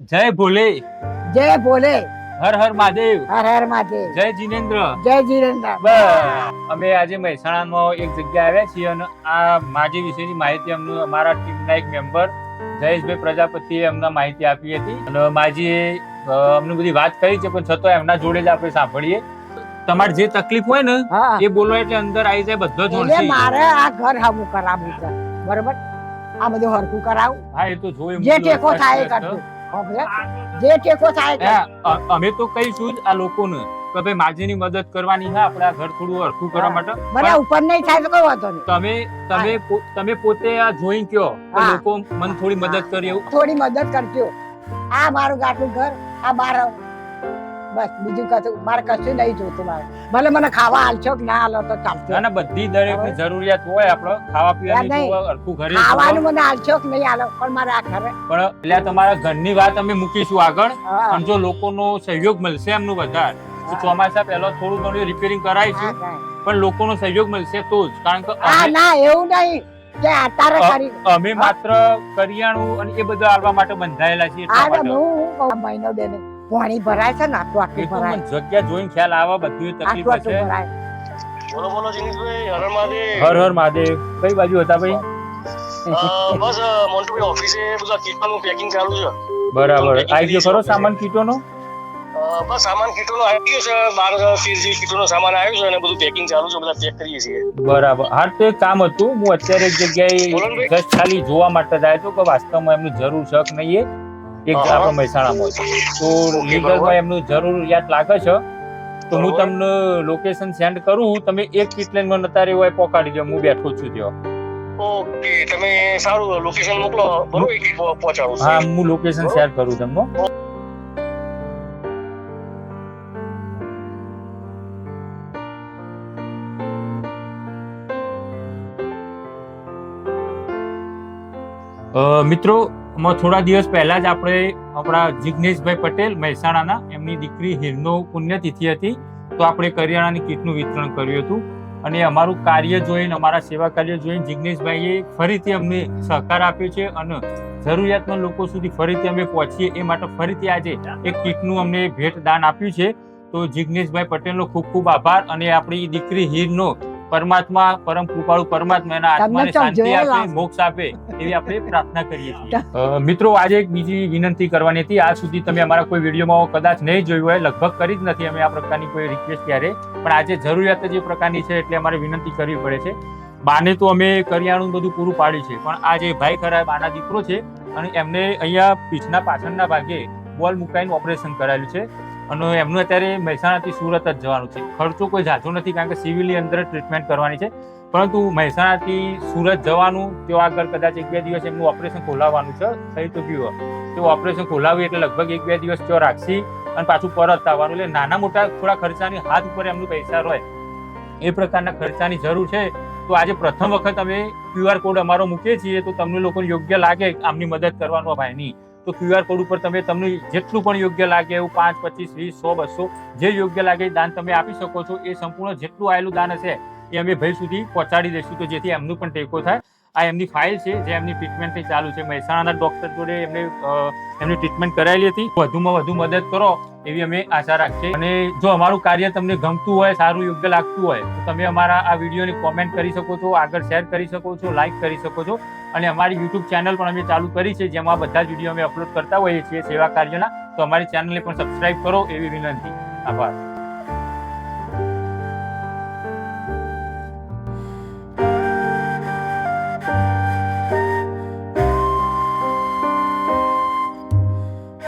જય ભોલે, જય ભોલે, હર હર મહાદેવ, હર હર મહાદેવ, જય જીનેન્દ્ર. જય જીરેન્દ્ર. બસ અમે આજે મહેસાણામાં એક જગ્યા આવ્યા છીએ અને આ માજી વિશેની માહિતી અમને અમારા ટીમના એક મેમ્બર જયેશભાઈ પ્રજાપતિએ અમને માહિતી આપી હતી અને માજીએ અમને બધી વાત કરી છે, પણ છતાં એમના જોડે જ આપણે સાંભળીએ. તમારે જે તકલીફ હોય ને હા, એ બોલો એટલે અંદર આવી જાય બધો જ એટલે હોંશે. મારે આ ઘર હમું કરાવવું છે, બરોબર? આ બધું હરખું કરાવું, હા, એ તો જોયું. જે ટેકો થાય એ કરશું. સમજ્યા? જે ટેકો થાય એ કરશું. અમે તો કહીશું જ આ લોકોને કે ભાઈ માજીની મદદ કરવાની છે, આપણે આ ઘર થોડું હરખું કરવા માટે. મને ઉપર નહીં થાય તો કોઈ વાંધો નહીં. તમે પોતે આ જોઈ કયો કે હા. લોકો મને થોડી મદદ કરે એવું. થોડી મદદ કરજો. આ મારું ગાટલું ઘર, આ બાર, બસ બીજું કશું મારે કશું નહીં જોતું. મારે ભલે મને ખાવા આલશો કે ના આલો તો ચાલશે. ના, બધી દરેકની જરૂરિયાત હોય, આપણે ખાવા પીવાની નહીં. તો હરખું ઘરે ખાવાનું મને આલશો કે નહીં આલો, પણ મારે આ ઘરે પણ એટલે તમારા ઘરની વાત અમે મૂકીશું આગળ. હા, અને જો લોકોનો સહયોગ મળશે એમનું વધારે તો ચોમાસા પહેલા થોડું ઘણું રિપેરિંગ કરાવીશું, પણ લોકોનો સહયોગ મળશે તો જ. કારણ કે આ ના એવું નહીં કે અત્યારે કરી અમે માત્ર કરિયાણું અને એ બધું આવવા માટે બંધાયેલા છીએ એટલા આ માટે. હું મહિનો બે પાણી ભરાય છે ને આટલું એ આટલું તો ભરાય, મને જગ્યા જોઈને ખ્યાલ આવે, બધી તકલીફ આટલું છે. આટલું ભરાય. બોલો બોલો જીનીશભાઈ, હર હર મહાદેવ. હર હર મહાદેવ. કઈ બાજુ હતા ભાઈ? બસ મોન્ટુભાઈ ઓફિસે બધા કીટનું પેકિંગ ચાલુ છે. બરાબર. આવી ગયો ખરો સામાન કીટોનો? બસ સામાન કીટોનો આવી ગયો છે, 12 જેવી કીટોનો સામાન આવ્યો છે અને બધું પેકિંગ ચાલુ છે, બધા પેક કરીએ છીએ. બરાબર. હા, તો એક કામ હતું, હું અત્યારે એક જગ્યાએ બોલો ને ભાઈ. જસ્ટ ખાલી જોવા માટે જ આવ્યો હતો કે વાસ્તવમાં એમનું જરૂર છે કે નહીં. એક હા. આપણા મહેસાણામાં તો લીગલમાં એમનું જરૂરિયાત લાગે છે, તો હું બરોબર. તમને લોકેશન સેન્ડ કરું, તમે એક કીટ લઈને મને અત્યારે હોય પહોંચાડી દો, હું બેઠો છું ત્યાં. ઓકે, તમે સારું લોકેશન મોકલો, બરોબર? એક પહોંચાડું છું. હા, હું લોકેશન શેર કરું તમને. મિત્રો, થોડા દિવસ પહેલા જ આપણે આપણા જિગ્નેશભાઈ પટેલ મહેસાણાના, એમની દીકરી હિરનો પુણ્યતિથિ હતી, તો આપણે કરિયાણાની કીટનું વિતરણ કર્યું હતું. અને અમારું કાર્ય જોઈને, અમારા સેવા કાર્ય જોઈને જિગ્નેશભાઈએ ફરીથી અમને સહકાર આપ્યો છે અને જરૂરિયાતમંદ લોકો સુધી ફરીથી અમે પહોંચીએ એ માટે ફરીથી આજે એક કીટનું અમને ભેટ દાન આપ્યું છે. તો જિગ્નેશભાઈ પટેલનો ખૂબ ખૂબ આભાર. અને આપણી દીકરી હિરનો પરમાત્મા, પરમ કૃપાળુ પરમાત્મા એના આત્માને શાંતિ આપે, મોક્ષ આપે એવી આપણે પ્રાર્થના કરીએ છીએ. મિત્રો, આજે એક બીજી વિનંતી કરવાની હતી. આજ સુધી તમે અમારા કોઈ વિડીયોમાં કદાચ નહીં જોયું હોય, લગભગ કરી જ નથી અમે આ પ્રકારની કોઈ રિક્વેસ્ટ ક્યારે, પણ આજે જરૂરિયાત જ એ પ્રકારની છે એટલે અમારે વિનંતી કરવી પડે છે. બાને તો અમે કરિયાણું બધું પૂરું પાડ્યું છે, પણ આ જે ભાઈ ખરા બાના દીકરો છે અને એમને અહીંયા પીઠના પાછળના ભાગે બોલ મુકાઈને ઓપરેશન કરાયેલું છે અને એમનું અત્યારે મહેસાણાથી સુરત જ જવાનું છે. ખર્ચો કોઈ ઝાઝો નથી, કારણ કે સિવિલની અંદર ટ્રીટમેન્ટ કરવાની છે, પરંતુ મહેસાણાથી સુરત જવાનું, ત્યાં આગળ કદાચ 1-2 દિવસ એમનું ઓપરેશન ખોલાવવાનું છે. થઈ તો ગયું, તો ઓપરેશન ખોલાવ્યું એટલે લગભગ 1-2 દિવસ ત્યાં રાખશી અને પાછું પરત આવવાનું. એટલે નાના મોટા થોડા ખર્ચાની હાથ ઉપર એમનું પૈસા હોય એ પ્રકારના ખર્ચાની જરૂર છે. તો આજે પ્રથમ વખત અમે QR કોડ અમારો મૂકીએ છીએ, તો તમને લોકોને યોગ્ય લાગે આમની મદદ કરવાનો ભાઈની, તો QR કોડ ઉપર તમે તમને જેટલું પણ યોગ્ય લાગે એવું 5, 25, 20, 100, 200 જે યોગ્ય લાગે એ દાન તમે આપી શકો છો. એ સંપૂર્ણ જેટલું આવેલું દાન હશે એ અમે ભાઈ સુધી પહોંચાડી દઈશું, તો જેથી એમનું પણ ટેકો થાય. આ એમની ફાઇલ છે, જે એમની ટ્રીટમેન્ટ ચાલુ છે. મહેસાણાના ડોક્ટર જોડે એમની ટ્રીટમેન્ટ કરાયેલી હતી. વધુમાં વધુ મદદ કરો એવી અમે આશા રાખીએ. અને જો અમારું કાર્ય તમને ગમતું હોય, સારું યોગ્ય લાગતું હોય, તો તમે અમારા આ વિડીયોની કોમેન્ટ કરી શકો છો, આગળ શેર કરી શકો છો, લાઈક કરી શકો છો. અને અમારી YouTube ચેનલ પણ અમે ચાલુ કરી છે, જેમાં બધા જ વિડીયો અમે અપલોડ કરતા હોઈએ છીએ સેવા કાર્યના. તો અમારી ચેનલને પણ સબસ્ક્રાઇબ કરો એવી વિનંતી. આભાર.